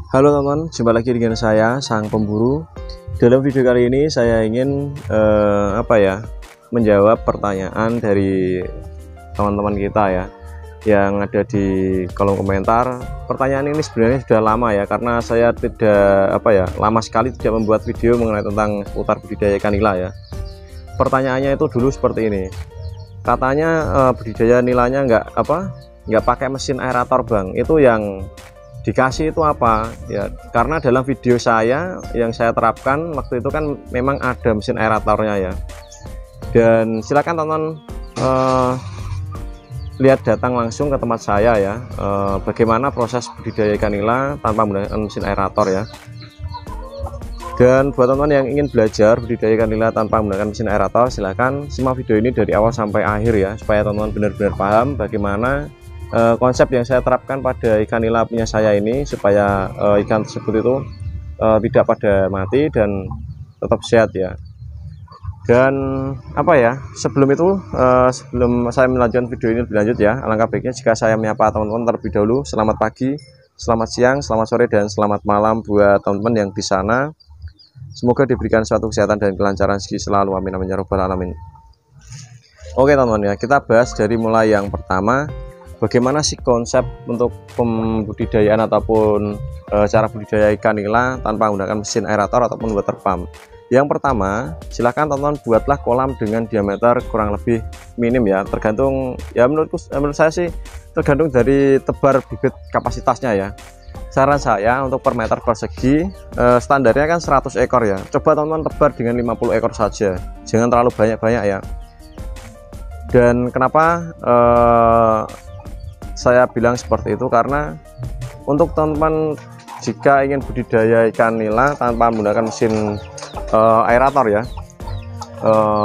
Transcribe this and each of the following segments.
Halo teman, jumpa lagi dengan saya Sang Pemburu. Dalam video kali ini saya ingin menjawab pertanyaan dari teman-teman kita ya, yang ada di kolom komentar. Pertanyaan ini sebenarnya sudah lama ya, karena saya lama sekali tidak membuat video mengenai tentang seputar budidaya ikan nila ya. Pertanyaannya itu dulu seperti ini. Katanya budidaya nilanya nggak pakai mesin aerator bang, itu yang dikasih itu apa ya? Karena dalam video saya yang saya terapkan waktu itu kan memang ada mesin aeratornya ya. Dan silakan tonton, lihat datang langsung ke tempat saya ya, bagaimana proses budidaya ikan nila tanpa menggunakan mesin aerator ya. Dan buat teman-teman yang ingin belajar budidaya ikan nila tanpa menggunakan mesin aerator, silakan simak video ini dari awal sampai akhir ya, supaya teman-teman benar-benar paham bagaimana konsep yang saya terapkan pada ikan nila punya saya ini, supaya ikan tersebut itu tidak pada mati dan tetap sehat ya. Dan sebelum itu, sebelum saya melanjutkan video ini lebih lanjut ya, alangkah baiknya jika saya menyapa teman-teman terlebih dahulu. Selamat pagi, selamat siang, selamat sore, dan selamat malam buat teman-teman yang di sana. Semoga diberikan suatu kesehatan dan kelancaran rezeki selalu, amin amin ya robbal alamin. Oke teman-teman ya, kita bahas dari mulai yang pertama. Bagaimana sih konsep untuk pembudidayaan ataupun cara budidaya ikan nila tanpa menggunakan mesin aerator ataupun water pump. Yang pertama, silahkan teman-teman buatlah kolam dengan diameter kurang lebih minim ya, tergantung ya, menurut saya sih tergantung dari tebar bibit kapasitasnya ya. Saran saya untuk per meter persegi standarnya kan 100 ekor ya, coba teman-teman tebar dengan 50 ekor saja, jangan terlalu banyak-banyak ya. Dan kenapa saya bilang seperti itu, karena untuk teman-teman jika ingin budidaya ikan nila tanpa menggunakan mesin aerator ya,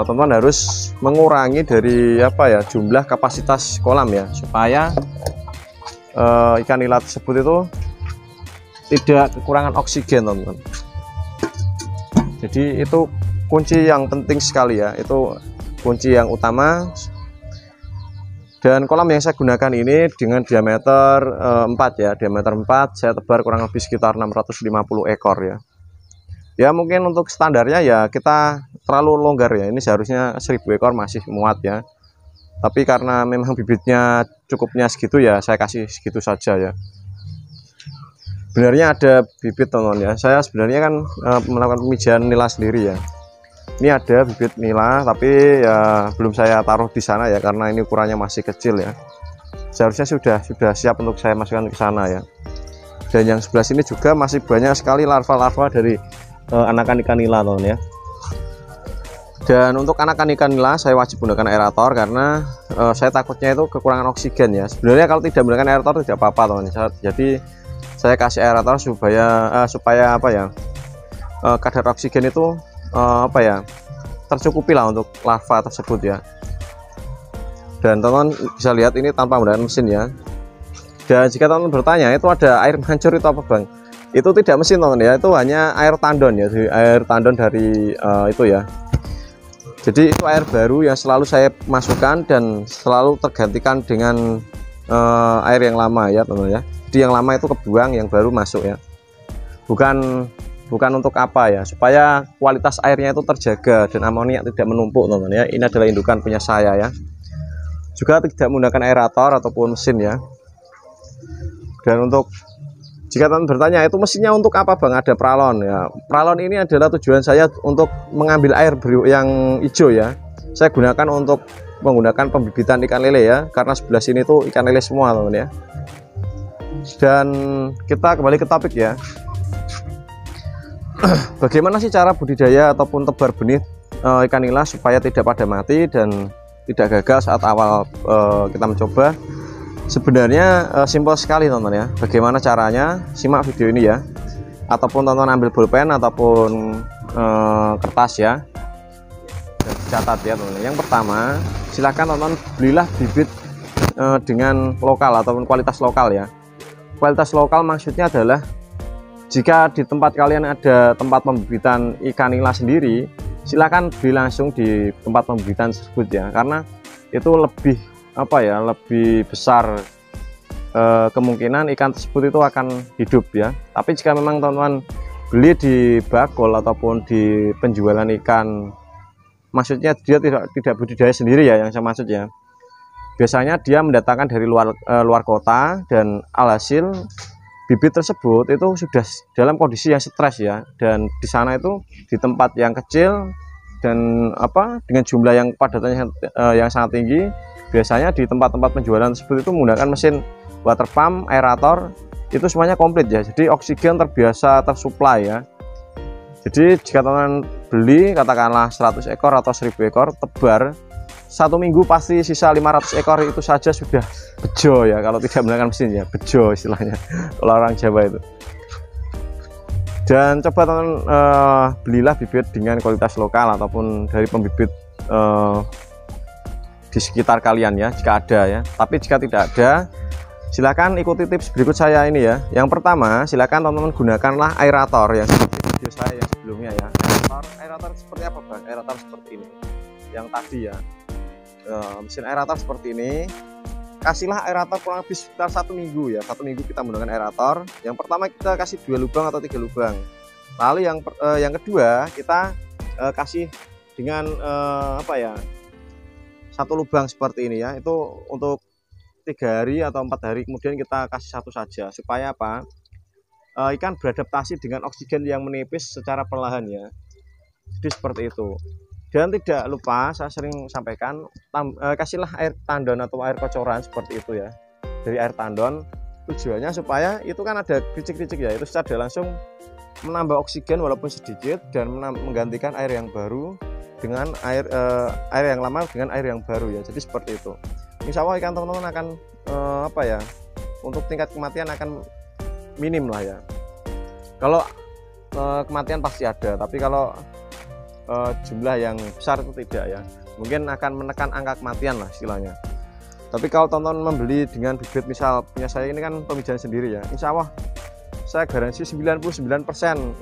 teman-teman harus mengurangi dari jumlah kapasitas kolam ya, supaya ikan nila tersebut itu tidak kekurangan oksigen teman-teman. Jadi itu kunci yang penting sekali ya, itu kunci yang utama. Dan kolam yang saya gunakan ini dengan diameter 4 ya, diameter 4 saya tebar kurang lebih sekitar 650 ekor ya. Ya mungkin untuk standarnya ya kita terlalu longgar ya, ini seharusnya 1000 ekor masih muat ya. Tapi karena memang bibitnya cukupnya segitu ya, saya kasih segitu saja ya. Sebenarnya ada bibit teman-teman ya, saya sebenarnya kan melakukan pemijahan nila sendiri ya. Ini ada bibit nila, tapi ya belum saya taruh di sana ya, karena ini ukurannya masih kecil ya. Seharusnya sudah siap untuk saya masukkan ke sana ya. Dan yang sebelah sini juga masih banyak sekali larva-larva dari anakan ikan nila teman ya. Dan untuk anakan ikan nila saya wajib menggunakan aerator, karena saya takutnya itu kekurangan oksigen ya. Sebenarnya kalau tidak menggunakan aerator tidak apa-apa teman. Jadi saya kasih aerator supaya kadar oksigen itu tercukupi lah untuk larva tersebut ya. Dan teman-teman bisa lihat ini tanpa menggunakan mesin ya. Dan jika teman bertanya itu ada air mancur itu apa bang, itu tidak mesin teman ya, itu hanya air tandon ya, air tandon dari itu ya. Jadi itu air baru yang selalu saya masukkan dan selalu tergantikan dengan air yang lama ya teman ya. Jadi yang lama itu kebuang, yang baru masuk ya. Bukan untuk apa ya, supaya kualitas airnya itu terjaga dan amoniak tidak menumpuk teman ya. Ini adalah indukan punya saya ya. Juga tidak menggunakan aerator ataupun mesin ya. Dan untuk jika teman bertanya itu mesinnya untuk apa bang, ada pralon ya. Pralon ini adalah tujuan saya untuk mengambil air yang hijau ya. Saya gunakan untuk menggunakan pembibitan ikan lele ya, karena sebelah sini tuh ikan lele semua teman ya. Dan kita kembali ke topik ya. Bagaimana sih cara budidaya ataupun tebar benih ikan nila supaya tidak pada mati dan tidak gagal saat awal kita mencoba? Sebenarnya simpel sekali teman-teman ya. Bagaimana caranya? Simak video ini ya. Ataupun teman-teman ambil pulpen ataupun kertas ya, dan catat ya teman-teman. Yang pertama, silakan teman-teman belilah bibit dengan lokal ataupun kualitas lokal ya. Kualitas lokal maksudnya adalah jika di tempat kalian ada tempat pembibitan ikan nila sendiri, silakan beli langsung di tempat pembibitan tersebut ya, karena itu lebih lebih besar kemungkinan ikan tersebut itu akan hidup ya. Tapi jika memang teman-teman beli di bakul ataupun di penjualan ikan, maksudnya dia tidak budidaya sendiri ya, yang saya maksud ya. Biasanya dia mendatangkan dari luar kota, dan alhasil bibit tersebut itu sudah dalam kondisi yang stres ya, dan di sana itu di tempat yang kecil dan dengan jumlah yang padatannya yang sangat tinggi. Biasanya di tempat-tempat penjualan tersebut itu menggunakan mesin water pump, aerator, itu semuanya komplit ya. Jadi oksigen terbiasa tersuplai ya. Jadi jika teman-teman beli katakanlah 100 ekor atau 1000 ekor, tebar 1 minggu pasti sisa 500 ekor itu saja sudah bejo ya, kalau tidak menggunakan mesin ya, bejo istilahnya kalau orang Jawa itu. Dan coba teman-teman belilah bibit dengan kualitas lokal ataupun dari pembibit di sekitar kalian ya, jika ada ya. Tapi jika tidak ada, silakan ikuti tips berikut saya ini ya. Yang pertama, silakan teman-teman gunakanlah aerator yang seperti video saya yang sebelumnya ya. Aerator seperti apa Bang? Aerator seperti ini yang tadi ya. Mesin aerator seperti ini. Kasihlah aerator kurang lebih sekitar 1 minggu ya. 1 minggu kita menggunakan aerator. Yang pertama kita kasih 2 lubang atau 3 lubang. Lalu yang kedua kita kasih dengan 1 lubang seperti ini ya. Itu untuk 3 hari atau 4 hari kemudian kita kasih 1 saja, supaya apa? Ikan beradaptasi dengan oksigen yang menipis secara perlahan ya. Jadi seperti itu. Dan tidak lupa, saya sering sampaikan, kasihlah air tandon atau air kocoran seperti itu ya, dari air tandon. Tujuannya supaya itu kan ada kricik-kricik ya, itu secara langsung menambah oksigen walaupun sedikit, dan menggantikan air yang baru dengan air yang lama dengan air yang baru ya. Jadi seperti itu. Insya Allah ikan teman-teman akan untuk tingkat kematian akan minim lah ya. Kalau kematian pasti ada, tapi kalau jumlah yang besar itu tidak ya, mungkin akan menekan angka kematian lah istilahnya. Tapi kalau teman-teman membeli dengan bibit, misal punya saya ini kan pemijahan sendiri ya, insya Allah saya garansi 99%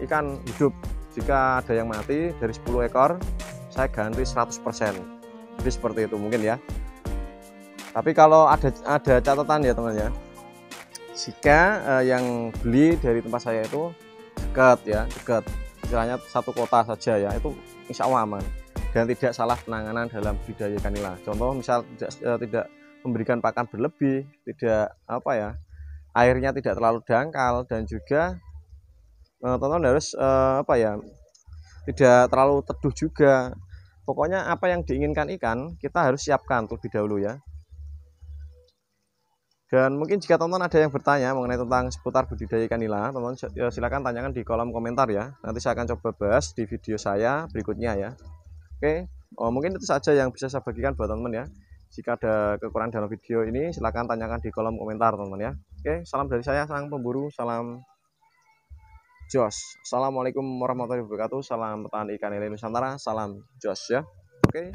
ikan hidup. Jika ada yang mati dari 10 ekor, saya garansi 100%. Jadi seperti itu mungkin ya. Tapi kalau ada catatan ya teman ya, jika yang beli dari tempat saya itu dekat, istilahnya 1 kota saja ya, itu insya Allah aman dan tidak salah penanganan dalam budidaya ikan nila. Contoh misal tidak memberikan pakan berlebih, tidak airnya tidak terlalu dangkal, dan juga teman-teman harus tidak terlalu teduh juga. Pokoknya apa yang diinginkan ikan kita harus siapkan terlebih dahulu ya. Dan mungkin jika teman-teman ada yang bertanya mengenai tentang seputar budidaya ikan nila, teman-teman silakan tanyakan di kolom komentar ya. Nanti saya akan coba bahas di video saya berikutnya ya. Oke, mungkin itu saja yang bisa saya bagikan buat teman-teman ya. Jika ada kekurangan dalam video ini, silakan tanyakan di kolom komentar teman-teman ya. Oke, salam dari saya, sang pemburu, salam jos. Assalamualaikum warahmatullahi wabarakatuh. Salam petani ikan lele Nusantara, salam jos ya. Oke.